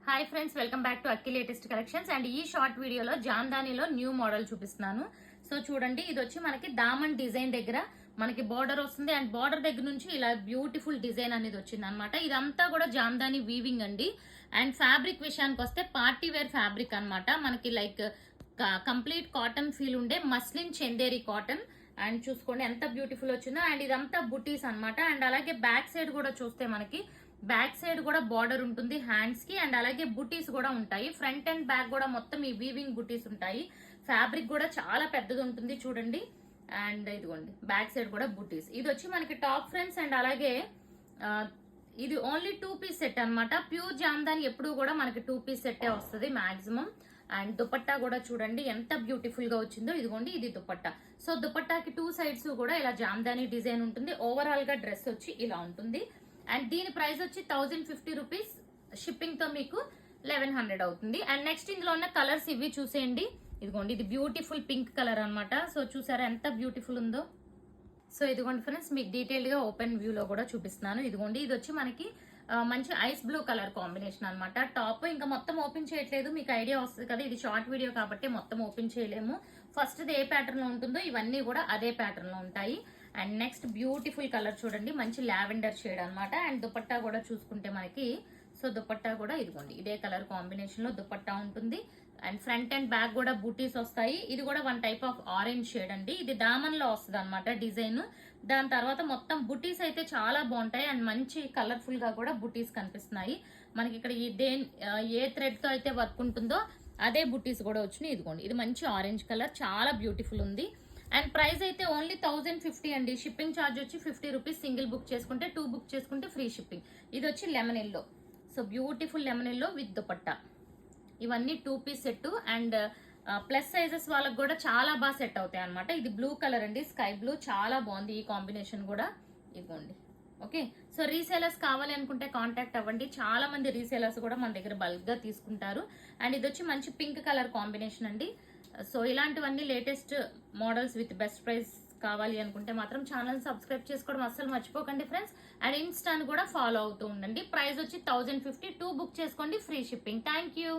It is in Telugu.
Hi friends, welcome back to Akki latest collections. And ఈ షార్ట్ వీడియోలో జామ్దానిలో న్యూ మోడల్ చూపిస్తున్నాను. సో చూడండి, ఇది వచ్చి మనకి దామన్ డిజైన్ దగ్గర మనకి బార్డర్ వస్తుంది. అండ్ బార్డర్ దగ్గర నుంచి ఇలా బ్యూటిఫుల్ డిజైన్ అనేది వచ్చింది అనమాట. ఇదంతా కూడా జామ్దాని వీవింగ్ అండి. అండ్ ఫ్యాబ్రిక్ విషయానికి వస్తే పార్టీ వేర్ ఫ్యాబ్రిక్ అనమాట. మనకి లైక్ కంప్లీట్ కాటన్ ఫీల్ ఉండే మస్లిన్ చందేరి కాటన్. అండ్ చూసుకోండి ఎంత బ్యూటిఫుల్ వచ్చిందో. అండ్ ఇదంతా బుటీస్ అనమాట. అండ్ అలాగే బ్యాక్ సైడ్ కూడా చూస్తే మనకి బ్యాక్ సైడ్ కూడా బార్డర్ ఉంటుంది హ్యాండ్స్ కి. అండ్ అలాగే బుటీస్ కూడా ఉంటాయి. ఫ్రంట్ అండ్ బ్యాక్ కూడా మొత్తం ఈ వీవింగ్ బుటీస్ ఉంటాయి. ఫ్యాబ్రిక్ కూడా చాలా పెద్దది ఉంటుంది చూడండి. అండ్ ఇదిగోండి బ్యాక్ సైడ్ కూడా బుటీస్. ఇది వచ్చి మనకి టాప్ ఫ్రెండ్స్. అండ్ అలాగే ఇది ఓన్లీ 2 పీస్ సెట్ అనమాట. ప్యూర్ జామ్దాని ఎప్పుడు కూడా మనకి 2 పీస్ సెట్టే వస్తుంది మాక్సిమం. అండ్ దుపట్టా కూడా చూడండి ఎంత బ్యూటిఫుల్ గా వచ్చిందో. ఇదిగోండి ఇది దుపట్టా. సో దుపట్టాకి 2 సైడ్స్ కూడా ఇలా జామ్దాని డిజైన్ ఉంటుంది. ఓవరాల్ గా డ్రెస్ వచ్చి ఇలా ఉంటుంది. అండ్ దీని ప్రైస్ వచ్చి 1050 రూపీస్. షిప్పింగ్ తో మీకు 1100 అవుతుంది. అండ్ నెక్స్ట్ ఇందులో ఉన్న కలర్స్ ఇవి చూసేయండి. ఇదిగోండి ఇది బ్యూటిఫుల్ పింక్ కలర్ అనమాట. సో చూసారా ఎంత బ్యూటిఫుల్ ఉందో. సో ఇదిగోండి ఫ్రెండ్స్, మీకు డీటెయిల్డ్ గా ఓపెన్ వ్యూ లో కూడా చూపిస్తున్నాను. ఇదిగోండి ఇది వచ్చి మనకి మంచి ఐస్ బ్లూ కలర్ కాంబినేషన్ అనమాట. టాప్ ఇంకా మొత్తం ఓపెన్ చేయట్లేదు, మీకు ఐడియా వస్తుంది కదా. ఇది షార్ట్ వీడియో కాబట్టి మొత్తం ఓపెన్ చేయలేము. ఫస్ట్ ఏ ప్యాటర్న్ లో ఉంటుందో ఇవన్నీ కూడా అదే ప్యాటర్న్ లో ఉంటాయి. అండ్ నెక్స్ట్ బ్యూటిఫుల్ కలర్ చూడండి, మంచి లావెండర్ షేడ్ అనమాట. అండ్ దుపట్టా కూడా చూసుకుంటే మనకి సో దుపట్టా కూడా ఇదిగోండి ఇదే కలర్ కాంబినేషన్ లో దుపట్టా ఉంటుంది. అండ్ ఫ్రంట్ అండ్ బ్యాక్ కూడా బూటీస్ వస్తాయి. ఇది కూడా one type of orange shade అండి. ఇది దామన్ లో వస్తుంది అనమాట డిజైన్. దాని తర్వాత మొత్తం బుటీస్ అయితే చాలా బాగుంటాయి. అండ్ మంచి కలర్ఫుల్ గా కూడా బుటీస్ కనిపిస్తున్నాయి మనకి. ఇక్కడ ఏ థ్రెడ్ తో అయితే వర్క్ ఉంటుందో అదే బుటీస్ కూడా వచ్చినాయి. ఇదిగోండి ఇది మంచి ఆరెంజ్ కలర్, చాలా బ్యూటిఫుల్ ఉంది. అండ్ ప్రైస్ అయితే ఓన్లీ 1050 అండి. షిప్పింగ్ ఛార్జ్ వచ్చి 50 రూపీస్. సింగిల్ బుక్ చేసుకుంటే 2 బుక్ చేసుకుంటే ఫ్రీ షిప్పింగ్. ఇది వచ్చి lemon yellow. So beautiful lemon yellow with dupatta. ఇవన్నీ 2 piece set. And plus sizes వాళ్ళకి కూడా చాలా బాగా సెట్ అవుతాయి అనమాట. ఇది బ్లూ కలర్ అండి, స్కై బ్లూ, చాలా బాగుంది ఈ కాంబినేషన్ కూడా. ఇదిగోండి ఓకే. సో రీసేలర్స్ కావాలి అనుకుంటే కాంటాక్ట్ అవ్వండి. చాలా మంది రీసేలర్స్ కూడా మన దగ్గర బల్క్ గా తీసుకుంటారు. అండ్ ఇది వచ్చి మంచి పింక్ కలర్ కాంబినేషన్ అండి. సో ఇలాంటివన్నీ latest models with best price కావాలి అనుకుంటే మాత్రం ఛానల్ సబ్స్క్రైబ్ చేసుకోవడం అస్సలు మర్చిపోకండి ఫ్రెండ్స్. అండ్ ఇన్స్టాని కూడా ఫాలో అవుతూ ఉండండి. ప్రైస్ వచ్చి 1050. 2 బుక్ చేసుకోండి, ఫ్రీ షిప్పింగ్. Thank you.